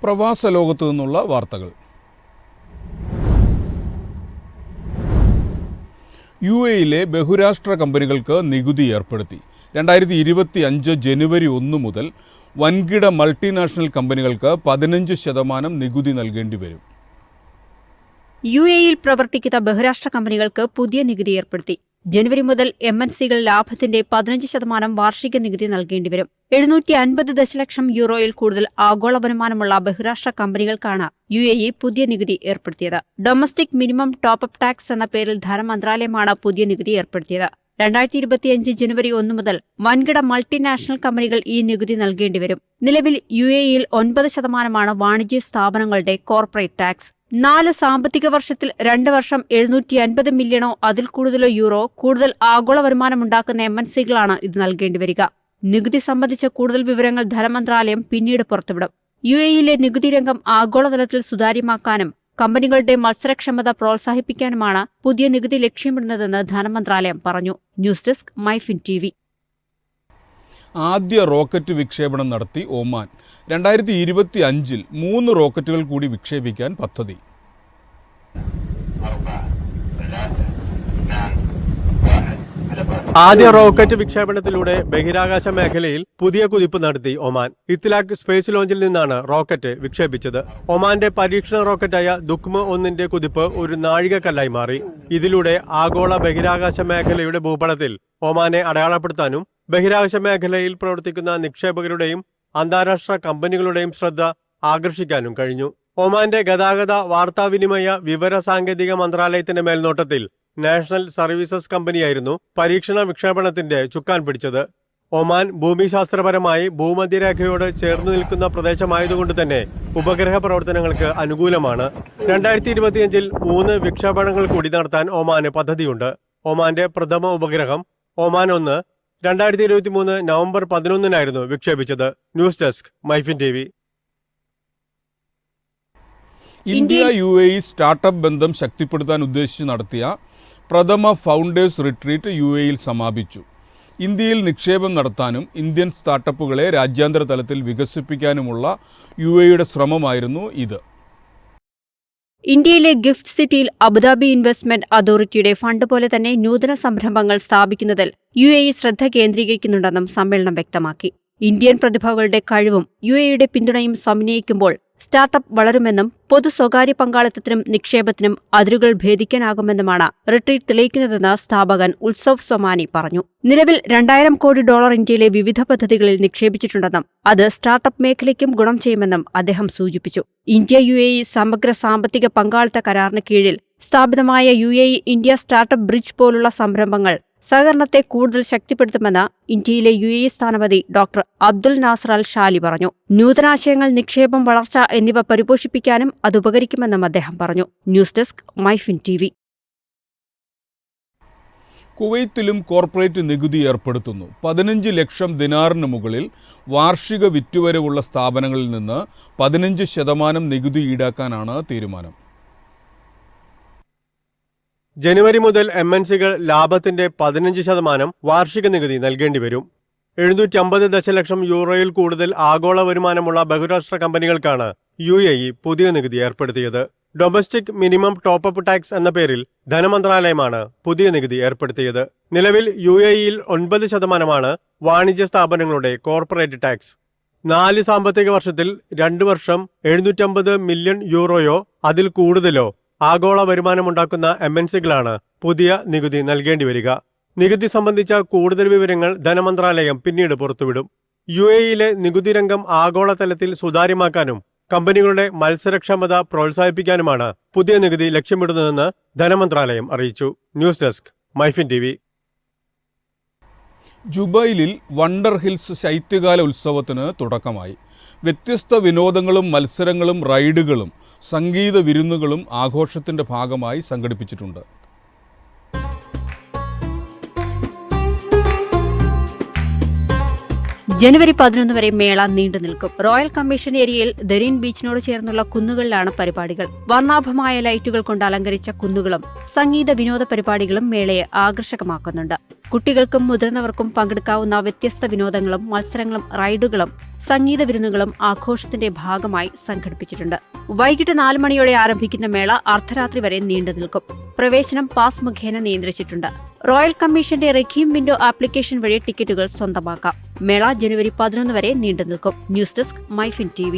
പ്രവാസ ലോകത്തു നിന്നുള്ള വാർത്തകൾ. UAE-യിലെ ബഹുരാഷ്ട്ര കമ്പനികൾക്ക് നികുതി ഏർപ്പെടുത്തി. 2025 ജനുവരി 1 മുതൽ വൻകിട മൾട്ടിനാഷണൽ കമ്പനികൾക്ക് 15% നികുതി നൽകേണ്ടി വരും. UAE-യിൽ പ്രവർത്തിക്കുന്ന ബഹുരാഷ്ട്ര കമ്പനികൾക്ക് പുതിയ നികുതി ഏർപ്പെടുത്തി. ജനുവരി മുതൽ MNC-കൾ ലാഭത്തിന്റെ 15% വാർഷിക നികുതി നൽകേണ്ടിവരും. 750 ദശലക്ഷം യൂറോയിൽ കൂടുതൽ ആഗോള വരുമാനമുള്ള ബഹുരാഷ്ട്ര കമ്പനികൾക്കാണ് UAE പുതിയ നികുതി ഏർപ്പെടുത്തിയത്. Domestic minimum top up tax എന്ന പേരിൽ ധനമന്ത്രാലയമാണ് പുതിയ നികുതി ഏർപ്പെടുത്തിയത്. 2025 ജനുവരി 1 മുതൽ വൻകിട മൾട്ടിനാഷണൽ കമ്പനികൾ ഈ നികുതി നൽകേണ്ടിവരും. നിലവിൽ UAE-യിൽ 9% വാണിജ്യ സ്ഥാപനങ്ങളുടെ കോർപ്പറേറ്റ് ടാക്സ്. 4 സാമ്പത്തിക വർഷത്തിൽ 2 വർഷം 750 മില്യണോ അതിൽ കൂടുതലോ യൂറോ കൂടുതൽ ആഗോള വരുമാനമുണ്ടാക്കുന്ന MNC-കളാണ് ഇത് നൽകേണ്ടിവരിക. നികുതി സംബന്ധിച്ച കൂടുതൽ വിവരങ്ങൾ ധനമന്ത്രാലയം പിന്നീട് പുറത്തുവിടും. UAE-യിലെ നികുതി രംഗം ആഗോളതലത്തിൽ സുതാര്യമാക്കാനും കമ്പനികളുടെ മത്സരക്ഷമത പ്രോത്സാഹിപ്പിക്കാനുമാണ് പുതിയ നികുതി ലക്ഷ്യമിടുന്നതെന്ന് ധനമന്ത്രാലയം പറഞ്ഞു. News desk Myfin TV. ആദ്യ റോക്കറ്റ് വിക്ഷേപണം നടത്തി ഒമാൻ. 2025-ൽ 3 റോക്കറ്റുകൾ കൂടി വിക്ഷേപിക്കാൻ പദ്ധതി. ആദ്യ റോക്കറ്റ് വിക്ഷേപണത്തിലൂടെ ബഹിരാകാശ മേഖലയിൽ പുതിയ കുതിപ്പ് നടത്തി ഒമാൻ. ഇത്ലാഖ് സ്പേസ് ലോഞ്ചിൽ നിന്നാണ് റോക്കറ്റ് വിക്ഷേപിച്ചത്. ഒമാന്റെ പരീക്ഷണ റോക്കറ്റായ ദുക്മ 1-ന്റെ കുതിപ്പ് ഒരു നാഴികക്കല്ലായി മാറി. ഇതിലൂടെ ആഗോള ബഹിരാകാശ മേഖലയുടെ ഭൂപടത്തിൽ ഒമാനെ അടയാളപ്പെടുത്താനും ബഹിരാകാശ മേഖലയിൽ പ്രവർത്തിക്കുന്ന നിക്ഷേപകരുടെയും അന്താരാഷ്ട്ര കമ്പനികളുടെയും ശ്രദ്ധ ആകർഷിക്കാനും കഴിഞ്ഞു. ഒമാന്റെ ഗതാഗത വാർത്താവിനിമയ വിവര സാങ്കേതിക മന്ത്രാലയത്തിന്റെ മേൽനോട്ടത്തിൽ നാഷണൽ സർവീസസ് കമ്പനിയായിരുന്നു പരീക്ഷണ വിക്ഷേപണത്തിന്റെ ചുക്കാൻ പിടിച്ചത്. ഒമാൻ ഭൂമിശാസ്ത്രപരമായി ഭൂമധ്യരേഖയോട് ചേർന്നു നിൽക്കുന്ന പ്രദേശമായതുകൊണ്ട് തന്നെ ഉപഗ്രഹ പ്രവർത്തനങ്ങൾക്ക് അനുകൂലമാണ്. 2025-ൽ 3 വിക്ഷേപണങ്ങൾ കൂടി നടത്താൻ ഒമാന് പദ്ധതിയുണ്ട്. ഒമാന്റെ പ്രഥമ ഉപഗ്രഹം ഒമാൻ 1 2023 നവംബർ 11-നായിരുന്നു വിക്ഷേപിച്ചത്. News desk Myfin TV. India UAE startup ബന്ധം ശക്തിപ്പെടുത്താൻ ഉദ്ദേശിച്ച് നടത്തിയ പ്രഥമ ഫൗണ്ടേഴ്സ് റിട്രീറ്റ് UAE-യിൽ സമാപിച്ചു. ഇന്ത്യയിൽ നിക്ഷേപം നടത്താനും ഇന്ത്യൻ സ്റ്റാർട്ടപ്പുകളെ രാജ്യാന്തര തലത്തിൽ വികസിപ്പിക്കാനുമുള്ള UAE-യുടെ ശ്രമമായിരുന്നു ഇത്. ഇന്ത്യയിലെ ഗിഫ്റ്റ് സിറ്റിയിൽ അബുദാബി ഇൻവെസ്റ്റ്മെന്റ് അതോറിറ്റിയുടെ ഫണ്ട് പോലെ തന്നെ നൂതന സംരംഭങ്ങൾ സ്ഥാപിക്കുന്നതിൽ UAE ശ്രദ്ധ കേന്ദ്രീകരിക്കുന്നുണ്ടെന്നും സമ്മേളനം വ്യക്തമാക്കി. ഇന്ത്യൻ പ്രതിഭകളുടെ കഴിവും UAE-യുടെ പിന്തുണയും സമന്വയിക്കുമ്പോൾ സ്റ്റാർട്ടപ്പ് വളരുമെന്നും പൊതു സ്വകാര്യ പങ്കാളിത്തത്തിനും നിക്ഷേപത്തിനും അതിരുകൾ ഭേദിക്കാനാകുമെന്നുമാണ് റിട്രീറ്റ് തെളിയിക്കുന്നതെന്ന് സ്ഥാപകൻ ഉത്സവ് സൊമാനി പറഞ്ഞു. നിലവിൽ $2000 കോടി ഇന്ത്യയിലെ വിവിധ പദ്ധതികളിൽ നിക്ഷേപിച്ചിട്ടുണ്ടെന്നും അത് സ്റ്റാർട്ടപ്പ് മേഖലയ്ക്കും ഗുണം ചെയ്യുമെന്നും അദ്ദേഹം സൂചിപ്പിച്ചു. ഇന്ത്യ UAE സമഗ്ര സാമ്പത്തിക പങ്കാളിത്ത കരാറിന് കീഴിൽ സ്ഥാപിതമായ UAE ഇന്ത്യ സ്റ്റാർട്ടപ്പ് ബ്രിഡ്ജ് പോലുള്ള സംരംഭങ്ങൾ സഹകരണത്തെ കൂടുതൽ ശക്തിപ്പെടുത്തുമെന്ന് ഇന്ത്യയിലെ UAE സ്ഥാനപതി ഡോക്ടർ അബ്ദുൽ നാസർ അൽ ഷാലി പറഞ്ഞു. നൂതനാശയങ്ങൾ, നിക്ഷേപം, വളർച്ച എന്നിവ പരിപോഷിപ്പിക്കാനും അത് ഉപകരിക്കുമെന്നും അദ്ദേഹം പറഞ്ഞു. News desk Myfin TV. കുവൈത്തിലും കോർപ്പറേറ്റ് നികുതി ഏർപ്പെടുത്തുന്നു. 15 ലക്ഷം ദിനാറിന് മുകളിൽ വാർഷിക വിറ്റുവരവുള്ള സ്ഥാപനങ്ങളിൽ നിന്ന് 15% നികുതി ഈടാക്കാനാണ് തീരുമാനം. ജനുവരി മുതൽ MNC-കൾ ലാഭത്തിന്റെ 15% വാർഷിക നികുതി നൽകേണ്ടിവരും. 750 ദശലക്ഷം യൂറോയിൽ കൂടുതൽ ആഗോള വരുമാനമുള്ള ബഹുരാഷ്ട്ര കമ്പനികൾക്കാണ് UAE പുതിയ നികുതി ഏർപ്പെടുത്തിയത്. Domestic minimum top up tax എന്ന പേരിൽ ധനമന്ത്രാലയമാണ് പുതിയ നികുതി ഏർപ്പെടുത്തിയത്. നിലവിൽ UAE-യിൽ 9% വാണിജ്യ സ്ഥാപനങ്ങളുടെ കോർപ്പറേറ്റ് ടാക്സ്. 4 സാമ്പത്തിക വർഷത്തിൽ 2 വർഷം 750 മില്യൺ യൂറോയോ അതിൽ കൂടുതലോ ആഗോള വരുമാനമുണ്ടാക്കുന്ന MNC-കളാണ് പുതിയ നികുതി നൽകേണ്ടിവരിക. നികുതി സംബന്ധിച്ച കൂടുതൽ വിവരങ്ങൾ ധനമന്ത്രാലയം പിന്നീട് പുറത്തുവിടും. UAE-യിലെ നികുതി രംഗം ആഗോളതലത്തിൽ സുതാര്യമാക്കാനും കമ്പനികളുടെ മത്സരക്ഷമത പ്രോത്സാഹിപ്പിക്കാനുമാണ് പുതിയ നികുതി ലക്ഷ്യമിടുന്നതെന്ന് ധനമന്ത്രാലയം അറിയിച്ചു. News desk Myfin TV. ജുബൈലിൽ വണ്ടർ ഹിൽസ് ശൈത്യകാല ഉത്സവത്തിന് തുടക്കമായി. വ്യത്യസ്ത വിനോദങ്ങളും മത്സരങ്ങളും റൈഡുകളും സംഗീത വിരുന്നുകളും ആഘോഷത്തിന്റെ ഭാഗമായി സംഘടിപ്പിച്ചിട്ടുണ്ട്. ജനുവരി 11 വരെ മേള നീണ്ടു നിൽക്കും. റോയൽ കമ്മീഷൻ ഏരിയയിൽ ദരീൻ ബീച്ചിനോട് ചേർന്നുള്ള കുന്നുകളിലാണ് പരിപാടികൾ. വർണ്ണാഭമായ ലൈറ്റുകൾ കൊണ്ട് അലങ്കരിച്ച കുന്നുകളും സംഗീത വിനോദ പരിപാടികളും മേളയെ ആകർഷകമാക്കുന്നുണ്ട്. കുട്ടികൾക്കും മുതിർന്നവർക്കും പങ്കെടുക്കാവുന്ന വ്യത്യസ്ത വിനോദങ്ങളും മത്സരങ്ങളും റൈഡുകളും സംഗീത വിരുന്നുകളും ആഘോഷത്തിന്റെ ഭാഗമായി സംഘടിപ്പിച്ചിട്ടുണ്ട്. വൈകിട്ട് 4 മണിയോടെ ആരംഭിക്കുന്ന മേള അർദ്ധരാത്രി വരെ നീണ്ടു നിൽക്കും. പ്രവേശനം പാസ് മുഖേന നിയന്ത്രിച്ചിട്ടുണ്ട്. റോയൽ കമ്മീഷന്റെ റെക്കീം വിൻഡോ ആപ്ലിക്കേഷൻ വഴി ടിക്കറ്റുകൾ സ്വന്തമാക്കാം. മേള ജനുവരി 11 വരെ നീണ്ടു നിൽക്കും. News desk Myfin TV.